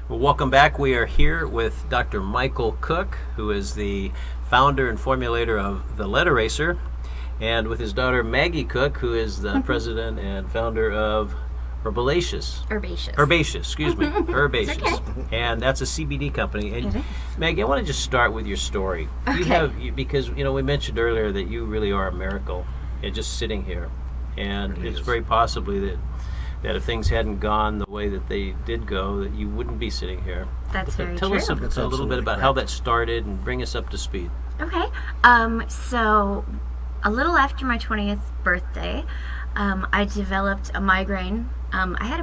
Well, welcome back. We are here with Dr. Michael Cook, who is the founder and formulator of the Lead Eraser, and with his daughter Maggie Cook, who is the president and founder of Herbaceous. Excuse me. Herbaceous. Okay. And that's a CBD company. And It is. Maggie, I want to just start with your story. Okay. Because we mentioned earlier that you really are a miracle, just sitting here. And Really it's is. very possibly that if things hadn't gone the way that they did go, that you wouldn't be sitting here. That's very Tell true. us a That's little bit absolutely about how correct. that started and bring us up to speed. Okay. So a little after my 20th birthday, I developed a migraine. I had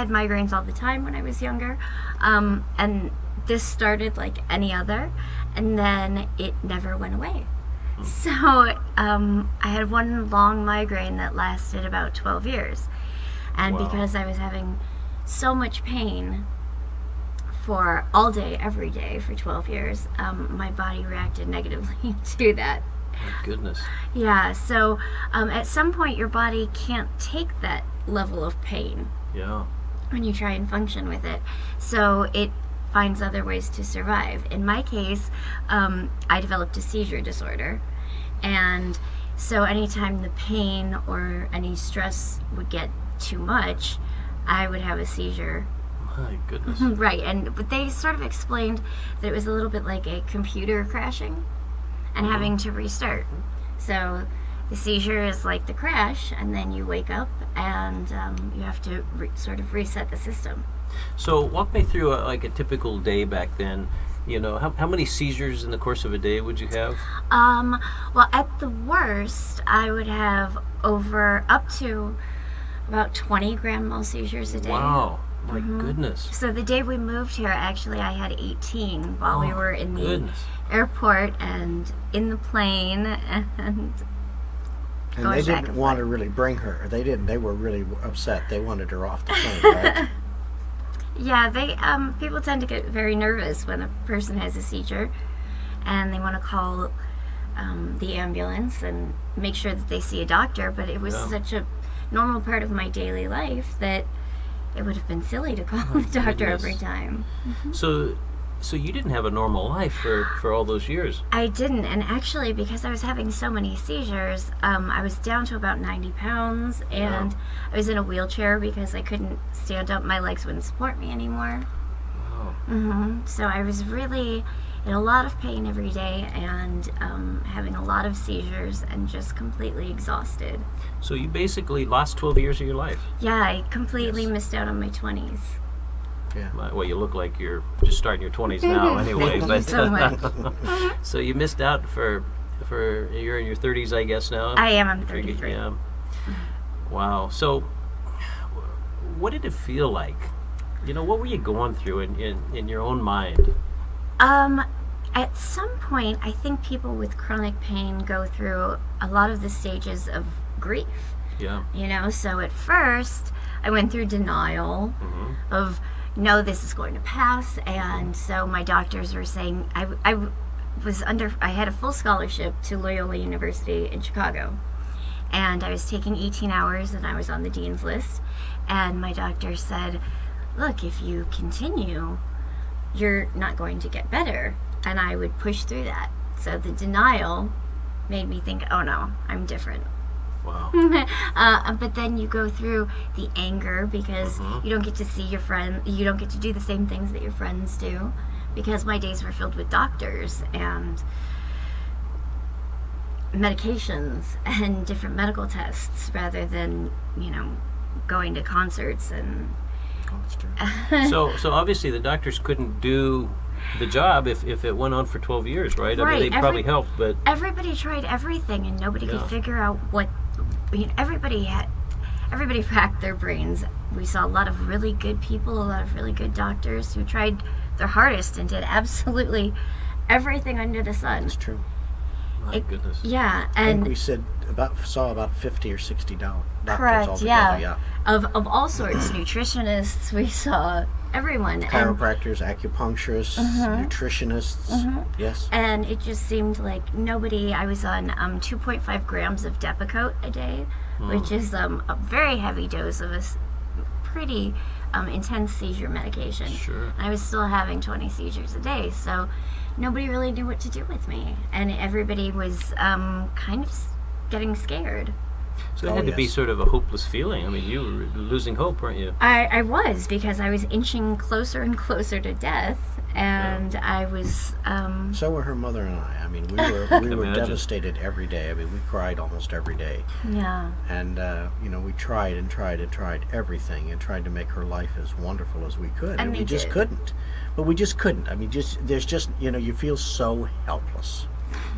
migraines all the time when I was younger, and this started like any other, and then it never went away. So I had one long migraine that lasted about 12 years, and Wow. because I was having so much pain for all day, every day for 12 years, my body reacted negatively to that. My goodness. Yeah, so at some point your body can't take that level of pain Yeah. when you try and function with it. So it finds other ways to survive. In my case, I developed a seizure disorder. And so anytime the pain or any stress would get too much, I would have a seizure. My goodness. Right, but they sort of explained that it was a little bit like a computer crashing and having to restart. So the seizure is like the crash, and then you wake up and you have to sort of reset the system. So walk me through a typical day back then. How many seizures in the course of a day would you have? Well, at the worst, I would have up to about 20 grand mal seizures a day. Wow. My goodness. So the day we moved here, actually, I had 18 while we Oh, were in the goodness. airport and in the plane and And going they back didn't and want forth. to really bring her. They didn't. They were really upset. They wanted her off the plane, right? Yeah, people tend to get very nervous when a person has a seizure, and they want to call the ambulance and make sure that they see a doctor. But it was Yeah. such a normal part of my daily life that it would have been silly to call the doctor goodness. every time. So you didn't have a normal life for all those years. I didn't, and actually, because I was having so many seizures, I was down to about 90 pounds, and Wow. I was in a wheelchair because I couldn't stand up. My legs wouldn't support me anymore. Wow. So I was really in a lot of pain every day and having a lot of seizures and just completely exhausted. So you basically lost 12 years of your life. Yeah, I completely Yes. missed out on my 20s. Yeah. Well, you look like you're just starting your 20s now anyway. Thank you But so much. so you missed out for you're in your 30s, I guess now. I am. I'm 33. Yeah. Wow. So what did it feel like? What were you going through in your own mind? At some point, I think people with chronic pain go through a lot of the stages of grief. Yeah. So at first, I went through denial of, no, this is going to pass. And so my doctors were saying, I had a full scholarship to Loyola University in Chicago. And I was taking 18 hours and I was on the dean's list. And my doctor said, look, if you continue, you're not going to get better. And I would push through that. So the denial made me think, oh no, I'm different. Wow. But then you go through the anger because you don't get to see your friend, you don't get to do the same things that your friends do, because my days were filled with doctors and medications and different medical tests rather than, going to concerts and Oh, that's true. So obviously the doctors couldn't do the job if it went on for 12 years, right? I Right, mean, they probably helped, but everybody tried everything and nobody Yeah. could figure out what, everybody racked their brains. We saw a lot of really good people, a lot of really good doctors who tried their hardest and did absolutely everything under the sun. That's true. my goodness. Yeah, I think and we saw about 50 or 60 doctors correct, altogether. yeah. Of all sorts, nutritionists, we saw everyone. Chiropractors, acupuncturists, nutritionists. Yes. And it just seemed like nobody. I was on 2.5 grams of Depakote a day, which is a very heavy dose of a pretty intense seizure medication. Sure. I was still having 20 seizures a day, so nobody really knew what to do with me, and everybody was kind of getting scared. So it Oh, had to be yes. sort of a hopeless feeling. I mean, you were losing hope, weren't you? I was, because I was inching closer and closer to death, and I was So were her mother and I. I mean, we were Imagine. devastated every day. I mean, we cried almost every day. yeah. And, we tried and tried and tried everything and tried to make her life as wonderful as we could. And we we just did. couldn't. But we just couldn't. I mean, there's just, you feel so helpless.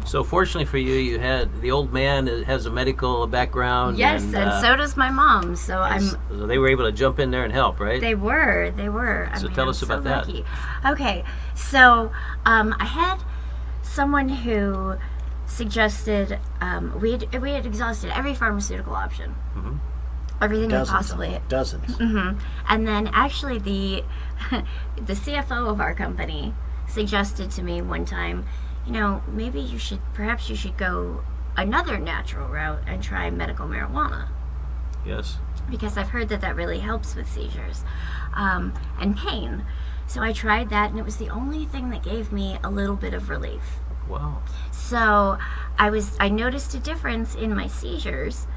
So fortunately for you, you had the old man has a medical background. Yes, and so does my mom. So so they were able to jump in there and help, right? They were. I So mean, tell I'm us so about that. lucky. Okay, so I had someone who suggested we had exhausted every pharmaceutical option, everything we Dozens possibly. of them. Dozens. And then actually the CFO of our company suggested to me one time, perhaps you should go another natural route and try medical marijuana, Yes. because I've heard that really helps with seizures and pain. So I tried that, and it was the only thing that gave me a little bit of relief. Wow. So I noticed a difference in my seizures,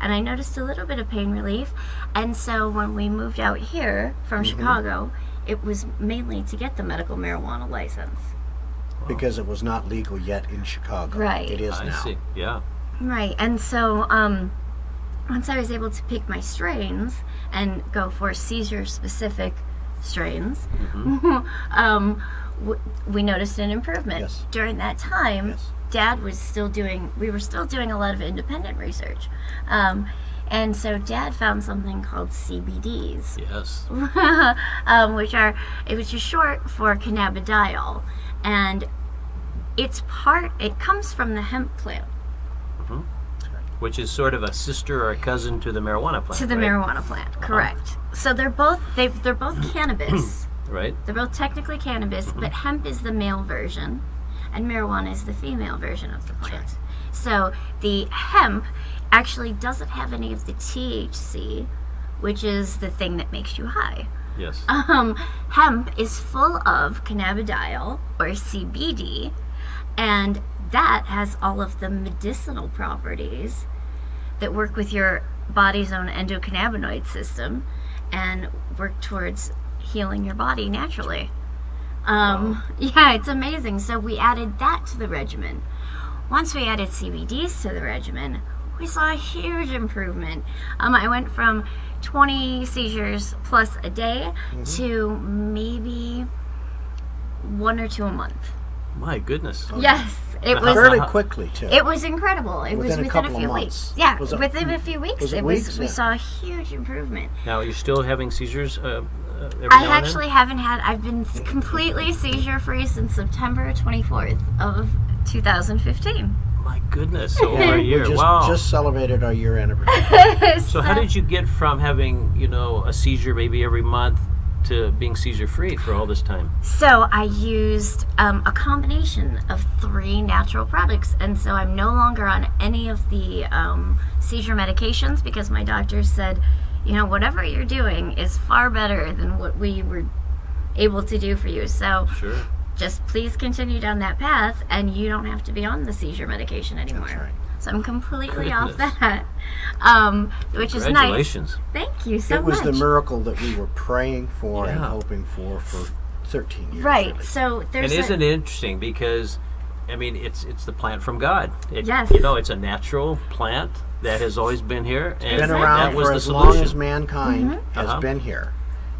and I noticed a little bit of pain relief. And so when we moved out here from Chicago, it was mainly to get the medical marijuana license. Because it was not legal yet in Chicago. Right. It is I now. see. Yeah. Right, and so once I was able to pick my strains and go for seizure-specific strains, we noticed an improvement. Yes. During that time, Yes. we were still doing a lot of independent research. And so Dad found something called CBDs, Yes. it was just short for cannabidiol. And it comes from the hemp plant. Which is sort of a sister or a cousin to the marijuana plant. To the right? marijuana plant, correct. So they're both cannabis. Right. They're both technically cannabis, but hemp is the male version, and marijuana is the female version of the plant. So the hemp actually doesn't have any of the THC, which is the thing that makes you high. Yes. Hemp is full of cannabidiol, or CBD, and that has all of the medicinal properties that work with your body's own endocannabinoid system and work towards healing your body naturally. Yeah, it's amazing. So we added that to the regimen. Once we added CBDs to the regimen, we saw a huge improvement. I went from 20 seizures plus a day to maybe 1 or 2 a month. My goodness. Yes, it was. Fairly quickly, too. It was incredible. It was Within a within couple a of few months. weeks. Yeah, Was it- within a few weeks. was it It weeks? was. We Yeah. saw a huge improvement. Now, you're still having seizures every I now and then? actually haven't had. I've been completely seizure free since September 24th of 2015. My goodness, over Yeah, a we year. just, Wow. just celebrated our year anniversary. So how did you get from having, a seizure maybe every month to being seizure free for all this time? So I used a combination of 3 natural products, and so I'm no longer on any of the seizure medications because my doctor said, whatever you're doing is far better than what we were able to do for you. So Sure. just please continue down that path, and you don't have to be on the seizure medication anymore. That's right. So I'm completely off Goodness. that, which is nice. Congratulations. Thank you so It was much. the miracle that we were praying for and Yeah. hoping for 13 years. Right. really. So And there's isn't it interesting because, it's the plant from God. Yes. It's a natural plant that has always been here. And Been Exactly. around that was for the as solution. long as mankind has Uh-huh. been here.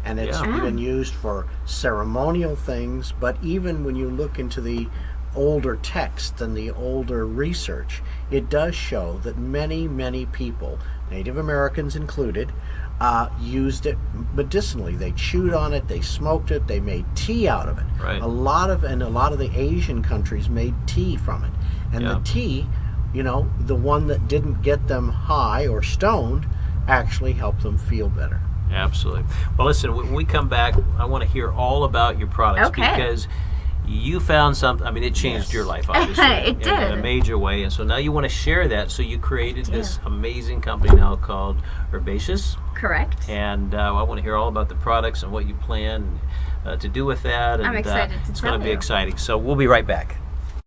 And it's Yeah. been used for ceremonial things, but even when you look into the older text and the older research, it does show that many, many people, Native Americans included, used it medicinally. They chewed on it, they smoked it, they made tea out of it. Right. A lot of the Asian countries made tea from it. And Yeah. the tea, the one that didn't get them high or stoned, actually helped them feel better. Absolutely. Well, listen, when we come back, I want to hear all about your products Okay. because you found something. It changed Yes. your life, obviously, It in a did. major way. And so now you want to share that. So you created did. this amazing company now called Herbaceous. Correct. And I want to hear all about the products and what you plan to do with that. And, I'm excited to it's tell going to be you. exciting. So we'll be right back.